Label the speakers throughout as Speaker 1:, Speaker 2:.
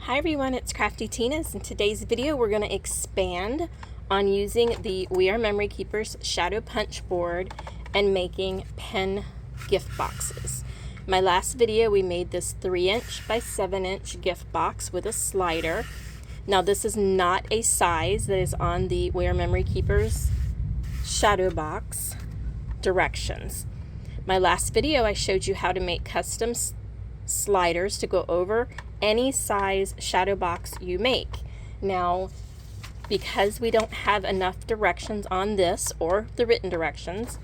Speaker 1: Hi everyone, it's Craftytinas. In today's video we're going to expand on using the We Are Memory Keepers shadow punch board and making pen gift boxes. My last video we made this 3" by 7" gift box with a slider. Now this is not a size that is on the We Are Memory Keepers shadow box directions. My last video I showed you how to make custom sliders to go over any size shadow box you make. Now, because we don't have enough directions on this or the written directions,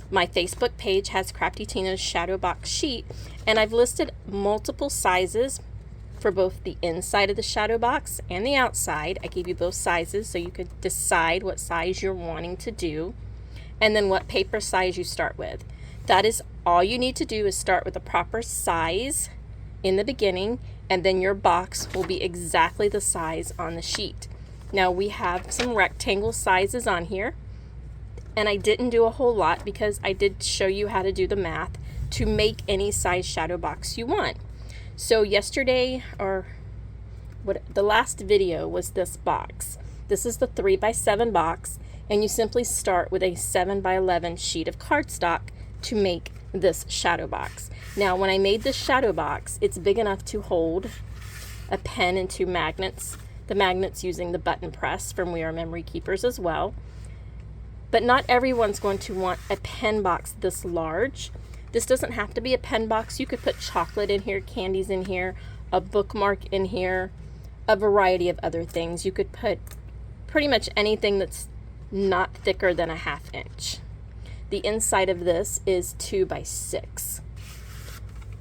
Speaker 1: my Facebook page has Craftytinas shadow box sheet, and I've listed multiple sizes for both the inside of the shadow box and the outside. I gave you both sizes so you could decide what size you're wanting to do, and then what paper size you start with. That is all you need to do, is start with the proper size in the beginning, and then your box will be exactly the size on the sheet. Now we have some rectangle sizes on here, and I didn't do a whole lot because I did show you how to do the math to make any size shadow box you want. So yesterday, or the last video, was this box. This is the 3 by 7 box, and you simply start with a 7 by 11 sheet of cardstock to make this shadow box. Now when I made this shadow box, it's big enough to hold a pen and 2 magnets. The magnets using the button press from We Are Memory Keepers as well. But not everyone's going to want a pen box this large. This doesn't have to be a pen box. You could put chocolate in here, candies in here, a bookmark in here, a variety of other things. You could put pretty much anything that's not thicker than a 1/2 inch. The inside of this is 2 by 6.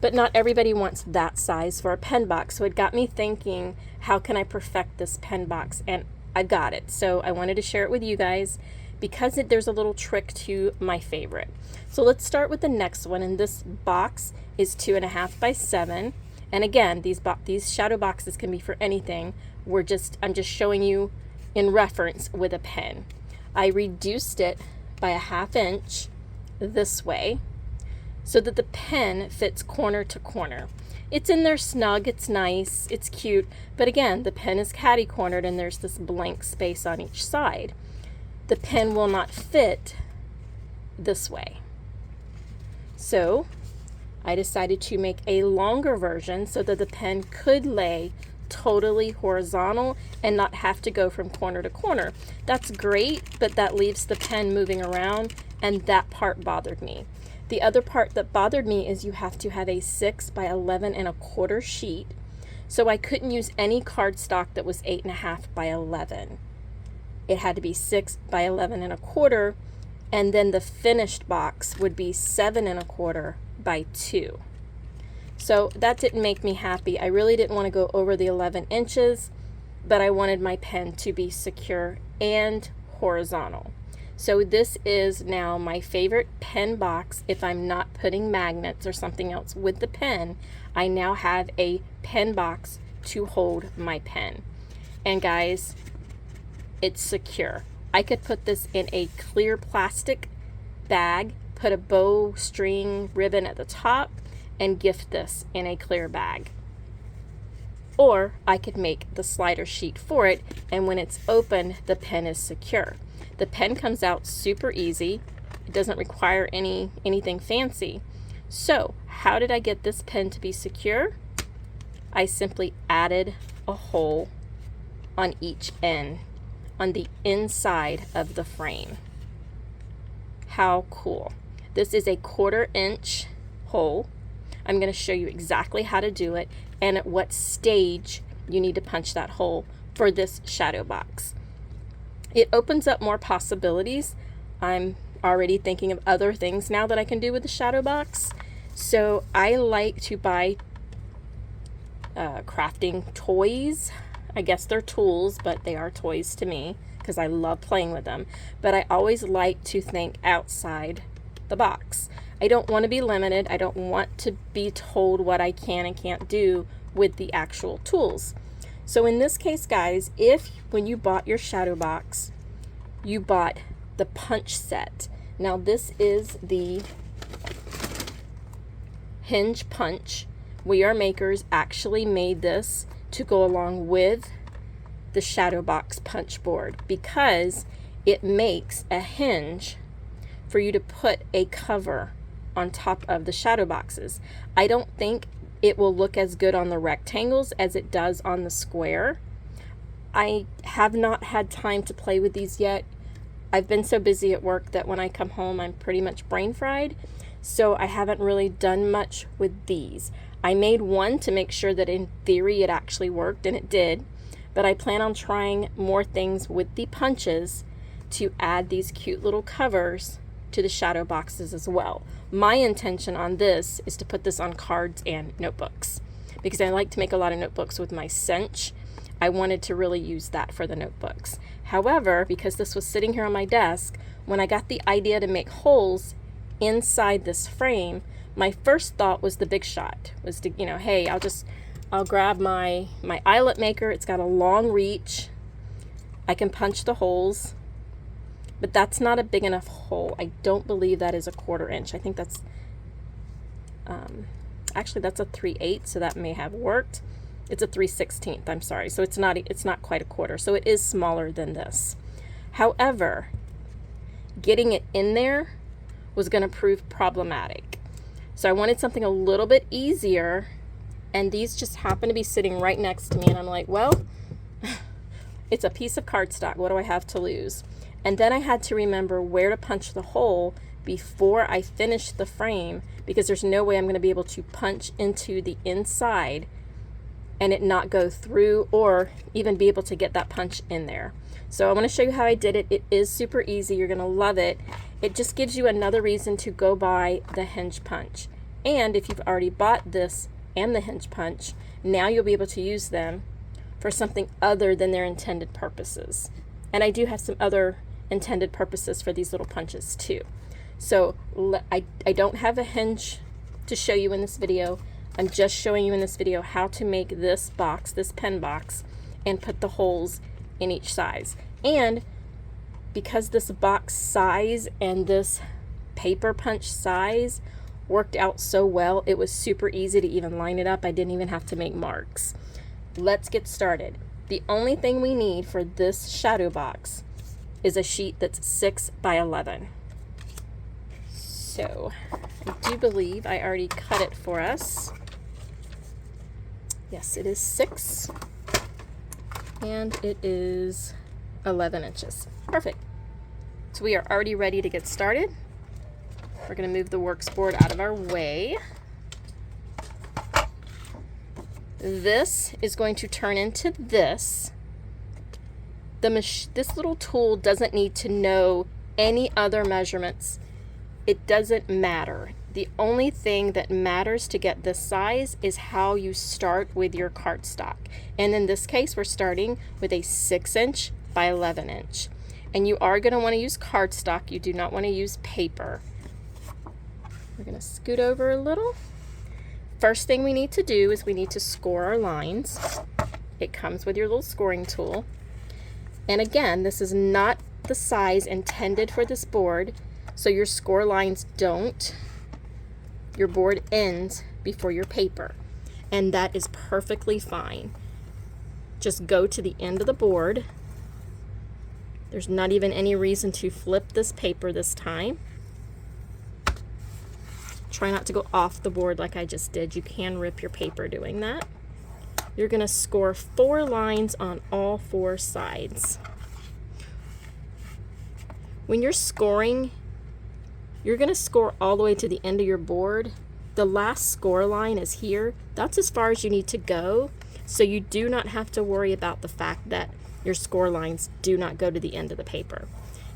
Speaker 1: But not everybody wants that size for a pen box, so it got me thinking, how can I perfect this pen box? And I got it, so I wanted to share it with you guys because there's a little trick to my favorite. So let's start with the next one, and this box is 2.5 by 7. And again, these shadow boxes can be for anything. I'm just showing you in reference with a pen. I reduced it by a 1/2 inch this way so that the pen fits corner to corner. It's in there snug, it's nice, it's cute, but again, the pen is catty cornered and there's this blank space on each side. The pen will not fit this way. So I decided to make a longer version so that the pen could lay totally horizontal and not have to go from corner to corner. That's great, but that leaves the pen moving around, and that part bothered me. The other part that bothered me is you have to have a 6 by 11.25 sheet, so I couldn't use any cardstock that was 8.5 by 11. It had to be 6 by 11.25, and then the finished box would be 7.25 by 2. So that didn't make me happy. I really didn't want to go over the 11 inches, but I wanted my pen to be secure and horizontal. So this is now my favorite pen box. If I'm not putting magnets or something else with the pen, I now have a pen box to hold my pen. And guys, it's secure. I could put this in a clear plastic bag, put a bow, string, ribbon at the top, and gift this in a clear bag. Or I could make the slider sheet for it, and when it's open, the pen is secure. The pen comes out super easy. It doesn't require anything fancy. So how did I get this pen to be secure? I simply added a hole on each end, on the inside of the frame. How cool. This is a 1/4 inch hole. I'm going to show you exactly how to do it and at what stage you need to punch that hole for this shadow box. It opens up more possibilities. I'm already thinking of other things now that I can do with the shadow box. So I like to buy crafting toys. I guess they're tools, but they are toys to me because I love playing with them. But I always like to think outside the box. I don't want to be limited. I don't want to be told what I can and can't do with the actual tools. So in this case, guys, if when you bought your shadow box, you bought the punch set. Now this is the hinge punch. We Are Makers actually made this to go along with the shadow box punch board because it makes a hinge for you to put a cover on top of the shadow boxes. I don't think it will look as good on the rectangles as it does on the square. I have not had time to play with these yet. I've been so busy at work that when I come home I'm pretty much brain fried, so I haven't really done much with these. I made one to make sure that in theory it actually worked, and it did, but I plan on trying more things with the punches to add these cute little covers to the shadow boxes as well. My intention on this is to put this on cards and notebooks because I like to make a lot of notebooks with my cinch. I wanted to really use that for the notebooks. However, because this was sitting here on my desk, when I got the idea to make holes inside this frame, my first thought was the big shot, was to, hey, I'll grab my eyelet maker. It's got a long reach. I can punch the holes, but that's not a big enough hole. I don't believe that is a 1/4 inch. I think that's, actually that's a 3/8, so that may have worked. It's a 3/16, I'm sorry. So it's not quite a 1/4, so it is smaller than this. However, getting it in there was gonna prove problematic. So I wanted something a little bit easier, and these just happen to be sitting right next to me, and I'm like, well, it's a piece of cardstock. What do I have to lose? And then I had to remember where to punch the hole before I finished the frame, because there's no way I'm going to be able to punch into the inside and it not go through, or even be able to get that punch in there. So I want to show you how I did it. It is super easy. You're going to love it. It just gives you another reason to go buy the hinge punch. And if you've already bought this and the hinge punch, now you'll be able to use them for something other than their intended purposes. And I do have some other intended purposes for these little punches too. So I don't have a hinge to show you in this video. I'm just showing you in this video how to make this box, this pen box, and put the holes in each size. And because this box size and this paper punch size worked out so well, it was super easy to even line it up. I didn't even have to make marks. Let's get started. The only thing we need for this shadow box is a sheet that's 6 by 11. So I do believe I already cut it for us. Yes, it is 6, and it is 11 inches. Perfect. So we are already ready to get started. We're going to move the works board out of our way. This is going to turn into this. This little tool doesn't need to know any other measurements. It doesn't matter. The only thing that matters to get this size is how you start with your cardstock. And in this case, we're starting with a 6" by 11". And you are going to want to use cardstock. You do not want to use paper. We're going to scoot over a little. First thing we need to do is we need to score our lines. It comes with your little scoring tool. And again, this is not the size intended for this board, so your score lines don't. Your board ends before your paper, and that is perfectly fine. Just go to the end of the board. There's not even any reason to flip this paper this time. Try not to go off the board like I just did. You can rip your paper doing that. You're going to score 4 lines on all 4 sides. When you're scoring, you're going to score all the way to the end of your board. The last score line is here. That's as far as you need to go. So you do not have to worry about the fact that your score lines do not go to the end of the paper.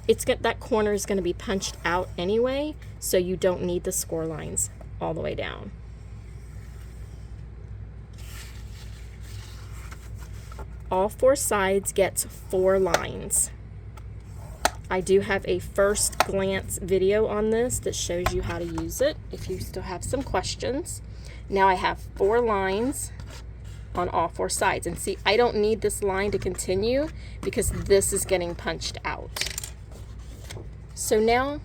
Speaker 1: That corner is going to be punched out anyway, so you don't need the score lines all the way down. All 4 sides gets 4 lines. I do have a first glance video on this that shows you how to use it if you still have some questions. Now I have 4 lines on all 4 sides, and see, I don't need this line to continue because this is getting punched out. So now,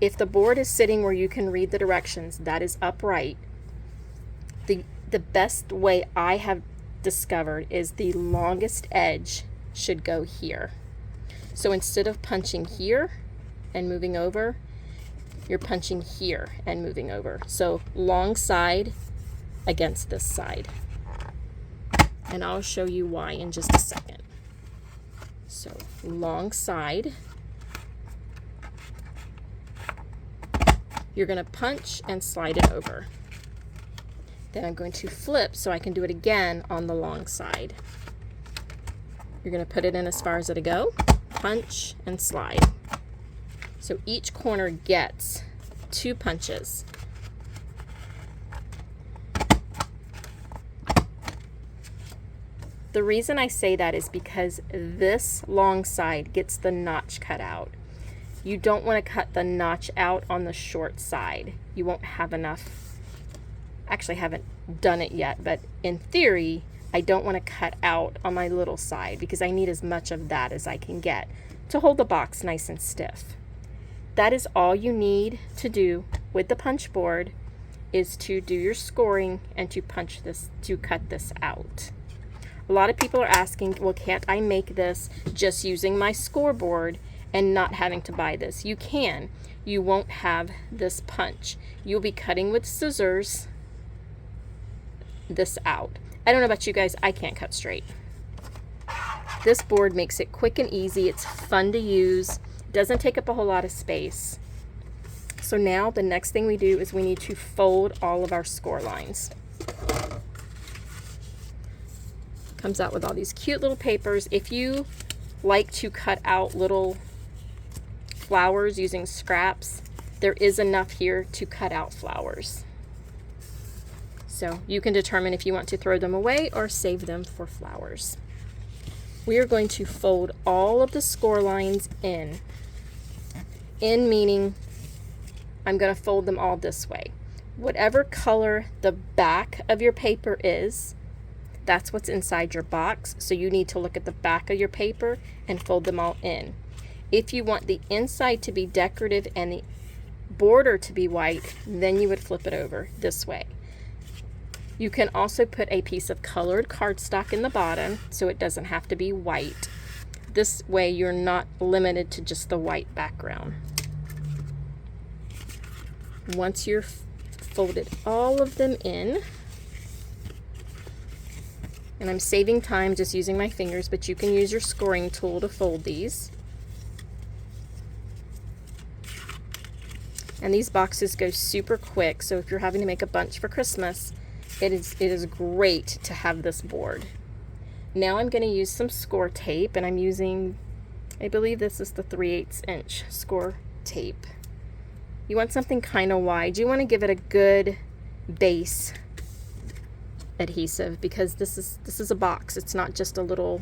Speaker 1: if the board is sitting where you can read the directions, that is upright, The best way I have discovered is the longest edge should go here. So instead of punching here and moving over, you're punching here and moving over. So long side against this side. And I'll show you why in just a second. So long side. You're going to punch and slide it over. Then I'm going to flip so I can do it again on the long side. You're going to put it in as far as it'll go, punch and slide. So each corner gets 2 punches. The reason I say that is because this long side gets the notch cut out. You don't want to cut the notch out on the short side. You won't have enough. Actually, haven't done it yet, but in theory, I don't want to cut out on my little side because I need as much of that as I can get to hold the box nice and stiff. That is all you need to do with the punch board, is to do your scoring and to punch this, to cut this out. A lot of people are asking, well, can't I make this just using my scoreboard and not having to buy this? You can. You won't have this punch. You'll be cutting with scissors this out. I don't know about you guys, I can't cut straight. This board makes it quick and easy. It's fun to use. Doesn't take up a whole lot of space. So now the next thing we do is we need to fold all of our score lines. Comes out with all these cute little papers. If you like to cut out little flowers using scraps, there is enough here to cut out flowers. So you can determine if you want to throw them away or save them for flowers. We are going to fold all of the score lines in. In meaning I'm going to fold them all this way. Whatever color the back of your paper is, that's what's inside your box. So you need to look at the back of your paper and fold them all in. If you want the inside to be decorative and the border to be white, then you would flip it over this way. You can also put a piece of colored cardstock in the bottom so it doesn't have to be white. This way you're not limited to just the white background. Once you're folded all of them in, and I'm saving time just using my fingers, but you can use your scoring tool to fold these. And these boxes go super quick, so if you're having to make a bunch for Christmas, it is great to have this board. Now I'm going to use some score tape, and I'm using, I believe this is the 3/8 inch score tape. You want something kind of wide. You want to give it a good base adhesive because this is a box. It's not just a little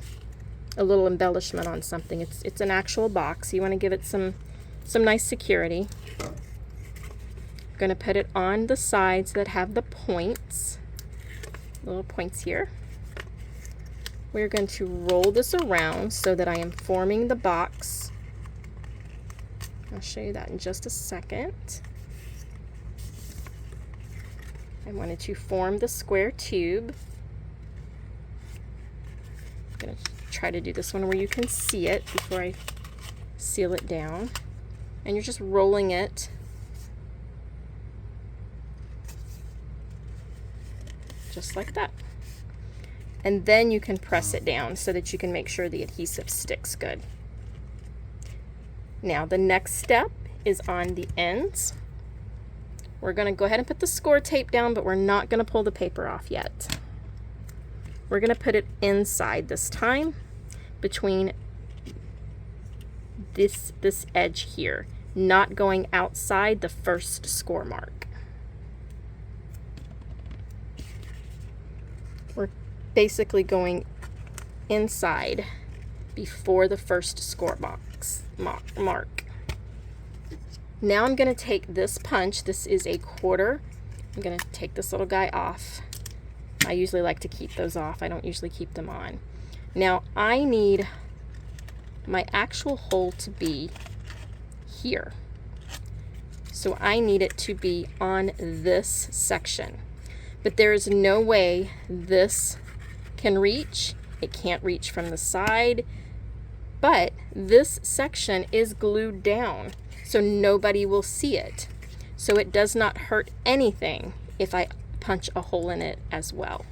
Speaker 1: embellishment on something. It's an actual box. You want to give it some nice security. I'm going to put it on the sides that have the points, little points here. We're going to roll this around so that I am forming the box. I'll show you that in just a second. I wanted to form the square tube. I'm going to try to do this one where you can see it before I seal it down. And you're just rolling it just like that. And then you can press it down so that you can make sure the adhesive sticks good. Now the next step is on the ends. We're going to go ahead and put the score tape down, but we're not going to pull the paper off yet. We're going to put it inside this time between this edge here, not going outside the first score mark. We're basically going inside before the first score box mark. Now I'm going to take this punch. This is a 1/4. I'm going to take this little guy off. I usually like to keep those off. I don't usually keep them on. Now I need my actual hole to be here. So I need it to be on this section. but there is no way this can reach. It can't reach from the side, but this section is glued down, so nobody will see it. So it does not hurt anything if I punch a hole in it as well.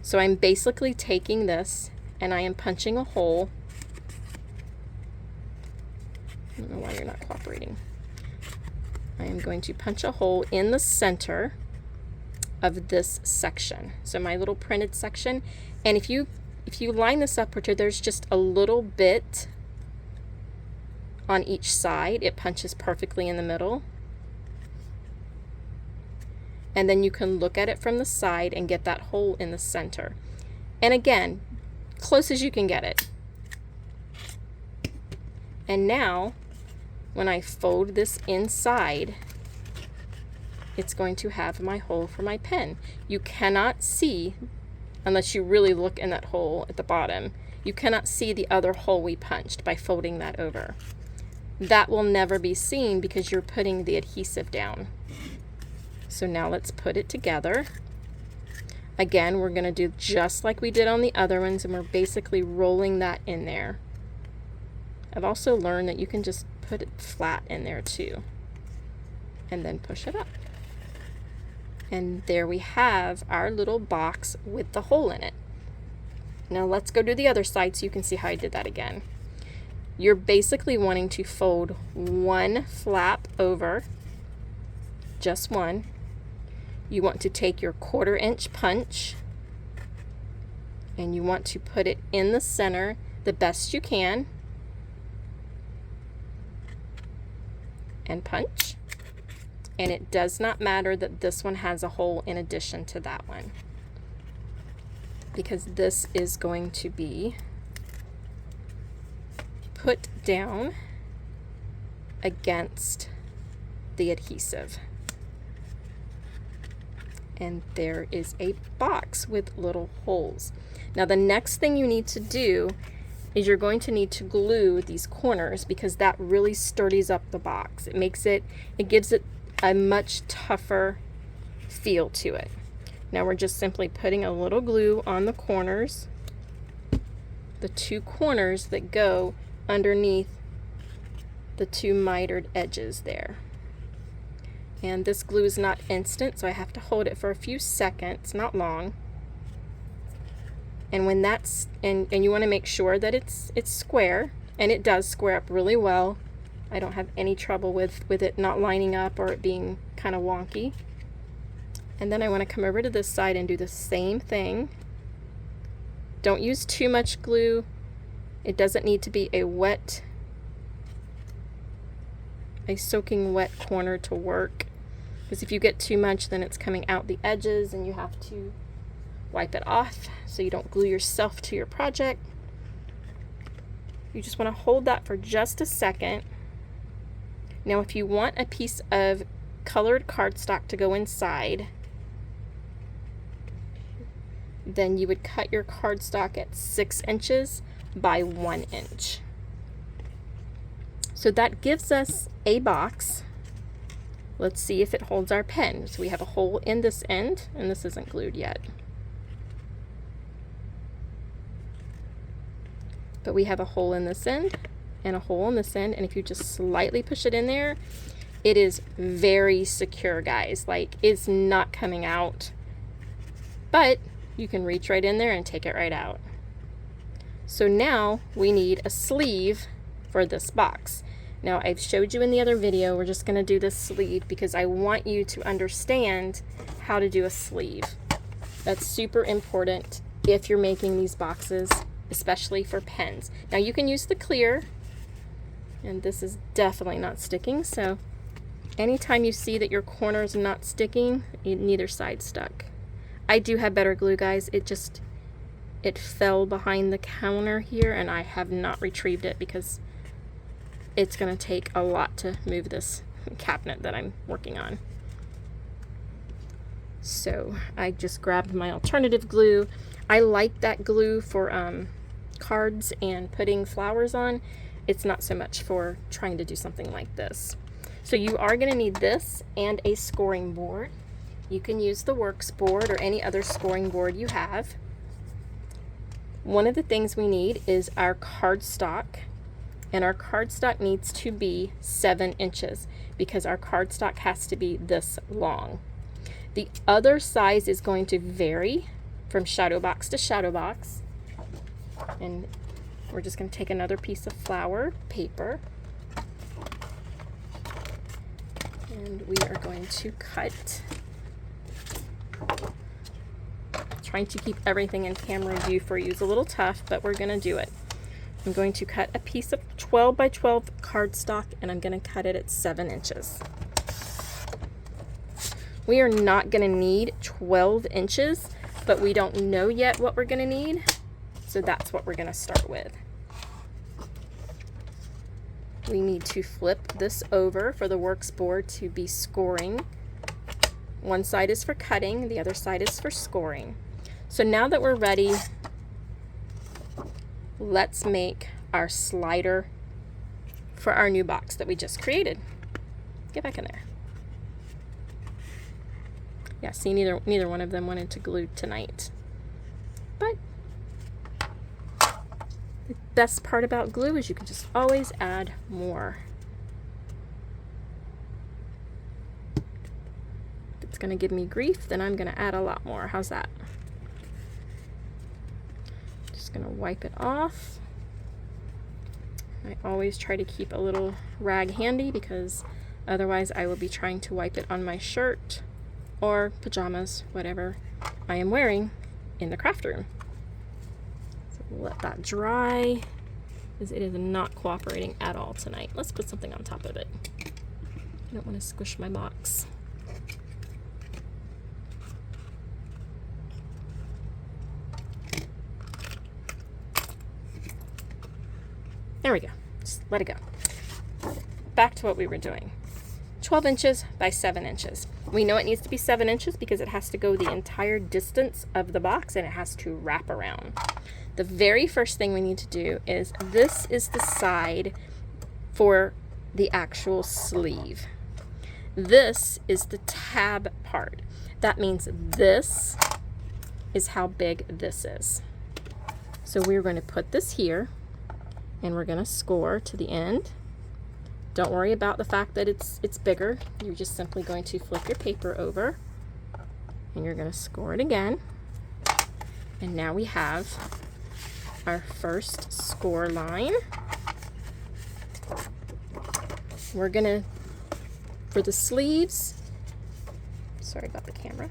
Speaker 1: So I'm basically taking this and I am punching a hole. I don't know why you're not cooperating. I am going to punch a hole in the center of this section. So my little printed section. And if you line this up where there's just a little bit on each side, it punches perfectly in the middle. And then you can look at it from the side and get that hole in the center. And again, close as you can get it. And now, when I fold this inside, it's going to have my hole for my pen. You cannot see, unless you really look in that hole at the bottom, you cannot see the other hole we punched by folding that over. That will never be seen because you're putting the adhesive down. So now let's put it together. Again, we're going to do just like we did on the other ones, and we're basically rolling that in there. I've also learned that you can just put it flat in there too, and then push it up. And there we have our little box with the hole in it. Now let's go to the other side so you can see how I did that again. You're basically wanting to fold one flap over, just one. You want to take your 1/4 inch punch and you want to put it in the center the best you can and punch. And it does not matter that this one has a hole in addition to that one, because this is going to be put down against the adhesive. And there is a box with little holes. Now the next thing you need to do is you're going to need to glue these corners, because that really sturdies up the box. It gives it a much tougher feel to it. Now we're just simply putting a little glue on the corners, the two corners that go underneath the two mitered edges there. And this glue is not instant, so I have to hold it for a few seconds, not long. And when that's, and you want to make sure that it's square, and it does square up really well. I don't have any trouble with it not lining up or it being kind of wonky. And then I want to come over to this side and do the same thing. Don't use too much glue. It doesn't need to be a soaking wet corner to work, because if you get too much, then it's coming out the edges and you have to wipe it off so you don't glue yourself to your project. You just want to hold that for just a second. Now if you want a piece of colored cardstock to go inside, then you would cut your cardstock at 6 inches by 1 inch. So that gives us a box. Let's see if it holds our pen. So we have a hole in this end, and this isn't glued yet. But we have a hole in this end and a hole in this end, and if you just slightly push it in there, it is very secure, guys. Like, it's not coming out, but you can reach right in there and take it right out. So now we need a sleeve for this box. Now I've showed you in the other video, we're just going to do this sleeve because I want you to understand how to do a sleeve. That's super important if you're making these boxes, especially for pens. Now you can use the clear, and this is definitely not sticking, so anytime you see that your corner is not sticking, neither side stuck. I do have better glue, guys. It fell behind the counter here, and I have not retrieved it because it's going to take a lot to move this cabinet that I'm working on. So I just grabbed my alternative glue. I like that glue for cards and putting flowers on. It's not so much for trying to do something like this. So you are going to need this and a scoring board. You can use the works board or any other scoring board you have. One of the things we need is our cardstock, and our cardstock needs to be 7 inches because our cardstock has to be this long. The other size is going to vary from shadow box to shadow box. And we're just going to take another piece of flower paper, and we are going to cut. Trying to keep everything in camera view for you is a little tough, but we're going to do it. I'm going to cut a piece of 12 by 12 cardstock, and I'm going to cut it at 7 inches. We are not going to need 12 inches, but we don't know yet what we're going to need, so that's what we're going to start with. We need to flip this over for the works board to be scoring. One side is for cutting, the other side is for scoring. So now that we're ready, let's make our slider for our new box that we just created. Get back in there. Yeah, see, neither one of them wanted to glue tonight. But the best part about glue is you can just always add more. If it's going to give me grief, then I'm going to add a lot more. How's that? Just going to wipe it off. I always try to keep a little rag handy because otherwise I will be trying to wipe it on my shirt or pajamas, whatever I am wearing in the craft room. So we'll let that dry, because it is not cooperating at all tonight. Let's put something on top of it. I don't want to squish my box. There we go. Just let it go. Back to what we were doing. 12 inches by 7 inches. We know it needs to be 7 inches because it has to go the entire distance of the box and it has to wrap around. The very first thing we need to do is, this is the side for the actual sleeve. This is the tab part. That means this is how big this is. So we're going to put this here and we're going to score to the end. Don't worry about the fact that it's bigger. You're just simply going to flip your paper over and you're going to score it again. And now we have our first score line. We're going to, for the sleeves, sorry about the camera.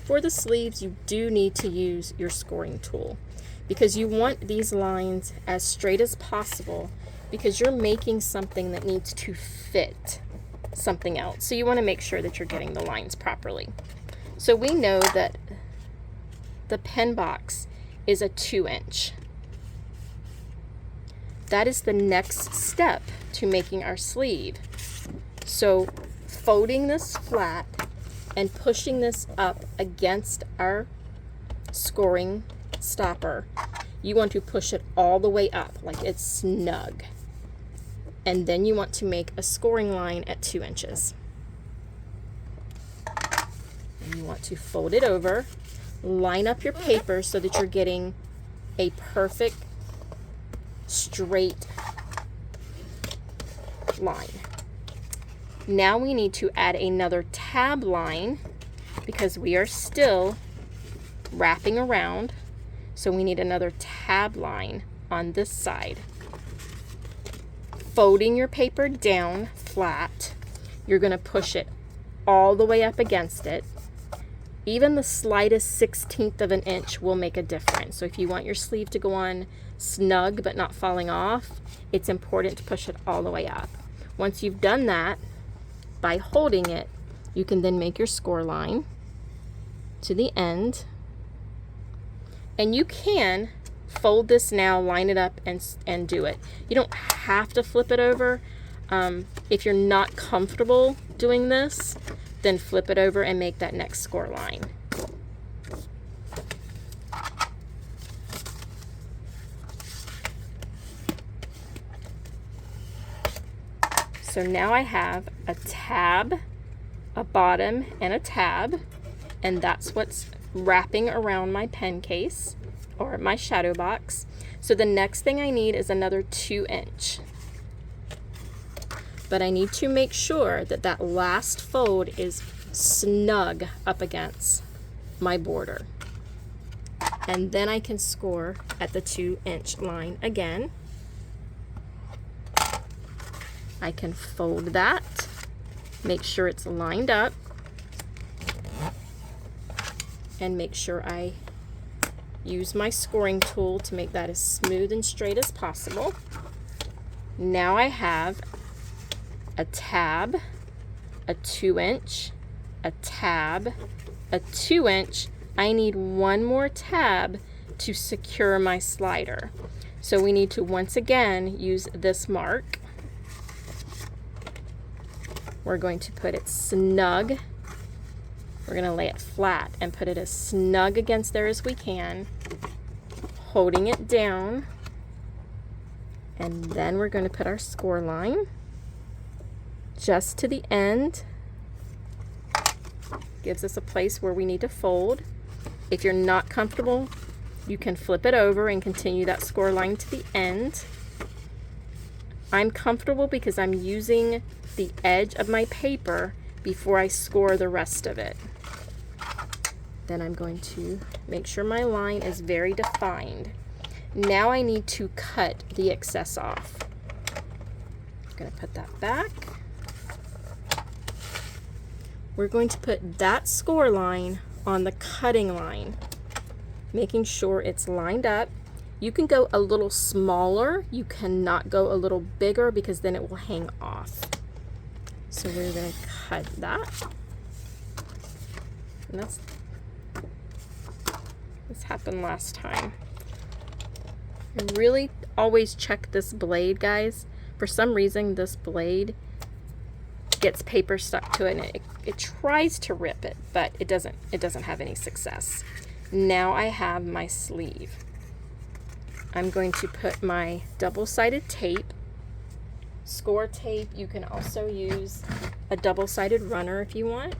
Speaker 1: For the sleeves, you do need to use your scoring tool because you want these lines as straight as possible, because you're making something that needs to fit something else. So you want to make sure that you're getting the lines properly. So we know that the pen box is a 2-inch. That is the next step to making our sleeve. So folding this flat and pushing this up against our scoring stopper, you want to push it all the way up like it's snug. And then you want to make a scoring line at 2 inches. And you want to fold it over, line up your paper so that you're getting a perfect straight line. Now we need to add another tab line because we are still wrapping around. So we need another tab line on this side. Folding your paper down flat, you're going to push it all the way up against it. Even the slightest 1/16 of an inch will make a difference. So if you want your sleeve to go on snug but not falling off, it's important to push it all the way up. Once you've done that, by holding it, you can then make your score line to the end. And you can fold this now, line it up, and do it. You don't have to flip it over. If you're not comfortable doing this, then flip it over and make that next score line. So now I have a tab a bottom, and a tab, and that's what's wrapping around my pen case or my shadow box. So the next thing I need is another 2-inch. But I need to make sure that that last fold is snug up against my border. And then I can score at the 2-inch line again. I can fold that, make sure it's lined up, and make sure I use my scoring tool to make that as smooth and straight as possible. Now I have a tab, a 2-inch, a tab, a 2-inch. I need one more tab to secure my slider. So we need to once again use this mark. We're going to put it snug. We're going to lay it flat and put it as snug against there as we can, holding it down. And then we're going to put our score line just to the end. Gives us a place where we need to fold. If you're not comfortable, you can flip it over and continue that score line to the end. I'm comfortable because I'm using the edge of my paper before I score the rest of it. Then I'm going to make sure my line is very defined. Now I need to cut the excess off. I'm going to put that back. We're going to put that score line on the cutting line, making sure it's lined up. You can go a little smaller. You cannot go a little bigger because then it will hang off. So we're going to cut that. And this happened last time. And really always check this blade, guys. For some reason, this blade gets paper stuck to it, and it tries to rip it, but it doesn't have any success. Now I have my sleeve. I'm going to put my double-sided tape, score tape. You can also use a double-sided runner if you want.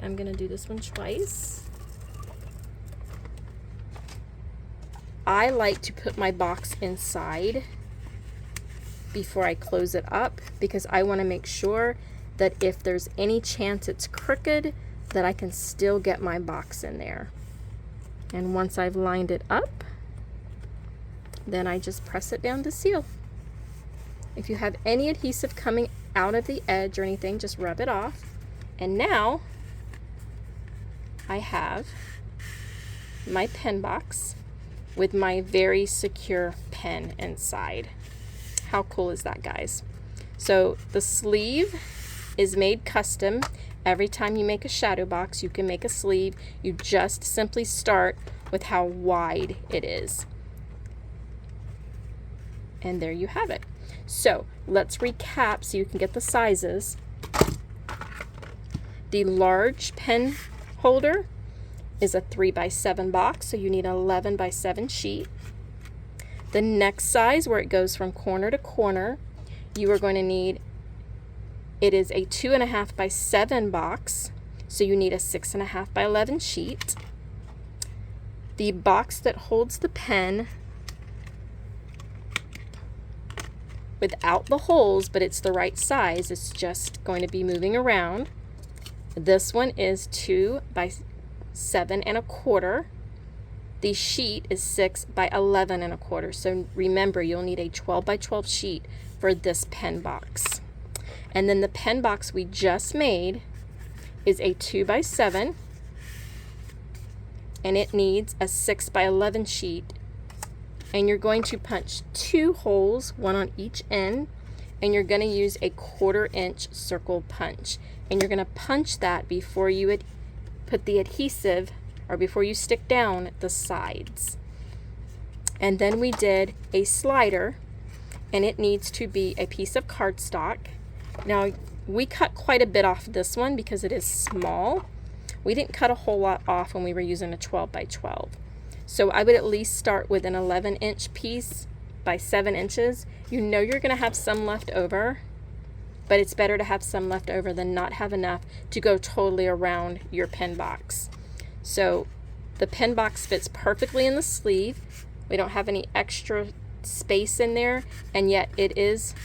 Speaker 1: I'm going to do this one twice. I like to put my box inside before I close it up because I want to make sure that if there's any chance it's crooked, that I can still get my box in there. And once I've lined it up, then I just press it down to seal. If you have any adhesive coming out of the edge or anything, just rub it off. And now I have my pen box with my very secure pen inside. How cool is that, guys? So the sleeve is made custom. Every time you make a shadow box, you can make a sleeve. You just simply start with how wide it is. And there you have it. So let's recap so you can get the sizes. The large pen holder is a 3x7 box, so you need an 11x7 sheet. The next size, where it goes from corner to corner, you are going to need, it is a 2.5x7 box, so you need a 6.5x11 sheet. The box that holds the pen without the holes, but it's the right size, it's just going to be moving around. This one is 2x7.25. The sheet is 6x11.25. So remember, you'll need a 12x12 sheet for this pen box. And then the pen box we just made is a 2x7, and it needs a 6x11 sheet. And you're going to punch 2 holes, one on each end, and you're going to use a 1/4 inch circle punch. And you're going to punch that before you would put the adhesive, or before you stick down the sides. And then we did a slider, and it needs to be a piece of cardstock. Now we cut quite a bit off this one because it is small. We didn't cut a whole lot off when we were using a 12x12. So I would at least start with an 11-inch piece by 7 inches. You know you're going to have some left over. but it's better to have some left over than not have enough to go totally around your pen box. So the pen box fits perfectly in the sleeve. We don't have any extra space in there, and yet it is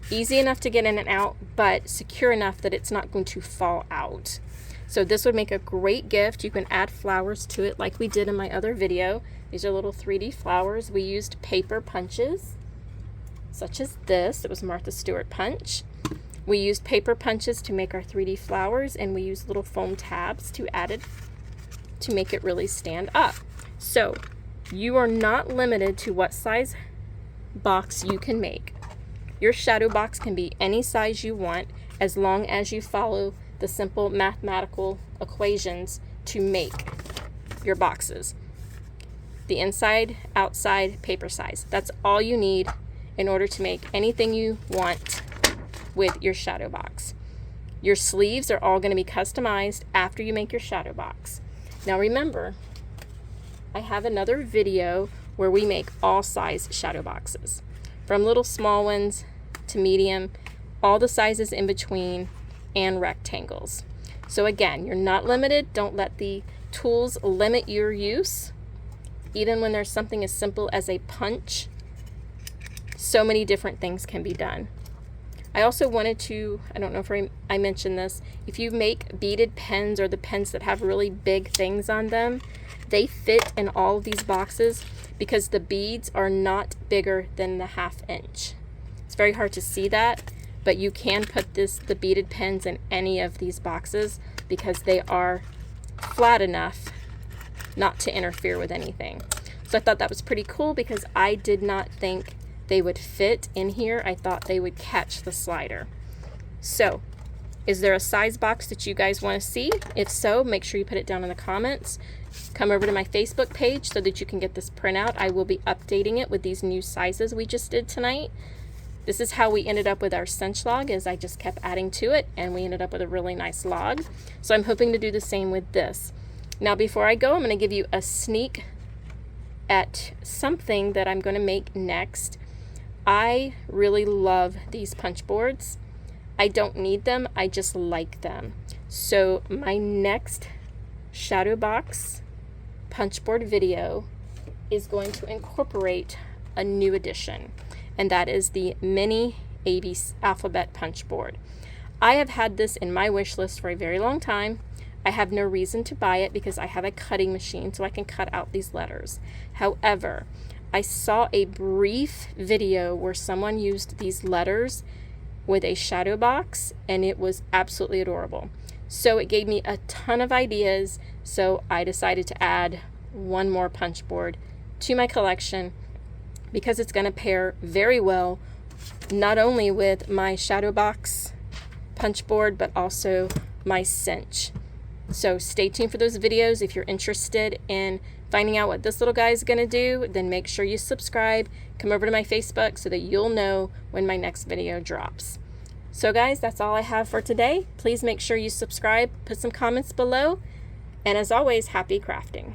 Speaker 1: easy enough to get in and out, but secure enough that it's not going to fall out. So this would make a great gift. You can add flowers to it like we did in my other video. These are little 3D flowers. We used paper punches, such as this. It was Martha Stewart punch. We used paper punches to make our 3D flowers, and we used little foam tabs to add it to make it really stand up. So you are not limited to what size box you can make. Your shadow box can be any size you want, as long as you follow the simple mathematical equations to make your boxes. The inside, outside, paper size. That's all you need in order to make anything you want with your shadow box. Your sleeves are all going to be customized after you make your shadow box. Now remember, I have another video where we make all size shadow boxes, from little small ones to medium, all the sizes in between, and rectangles. So again, you're not limited. Don't let the tools limit your use. Even when there's something as simple as a punch, so many different things can be done. I also wanted to, I don't know if I mentioned this, if you make beaded pens or the pens that have really big things on them, they fit in all of these boxes because the beads are not bigger than the 1/2 inch. It's very hard to see that, but you can put the beaded pens in any of these boxes because they are flat enough not to interfere with anything. So I thought that was pretty cool because I did not think they would fit in here. I thought they would catch the slider. So, is there a size box that you guys want to see? If so, make sure you put it down in the comments. Come over to my Facebook page so that you can get this printout. I will be updating it with these new sizes we just did tonight. This is how we ended up with our cinch log, is I just kept adding to it and we ended up with a really nice log. So I'm hoping to do the same with this. Now before I go, I'm going to give you a sneak at something that I'm going to make next. I really love these punch boards. I don't need them, I just like them. So my next shadow box punch board video is going to incorporate a new addition, and that is the mini ABC alphabet punch board. I have had this in my wish list for a very long time. I have no reason to buy it because I have a cutting machine so I can cut out these letters. However, I saw a brief video where someone used these letters with a shadow box and it was absolutely adorable. So it gave me a ton of ideas, so I decided to add one more punch board to my collection because it's going to pair very well not only with my shadow box punch board but also my cinch. So stay tuned for those videos. If you're interested in finding out what this little guy is going to do, then make sure you subscribe. Come over to my Facebook so that you'll know when my next video drops. So guys, that's all I have for today. Please make sure you subscribe, put some comments below, and as always, happy crafting.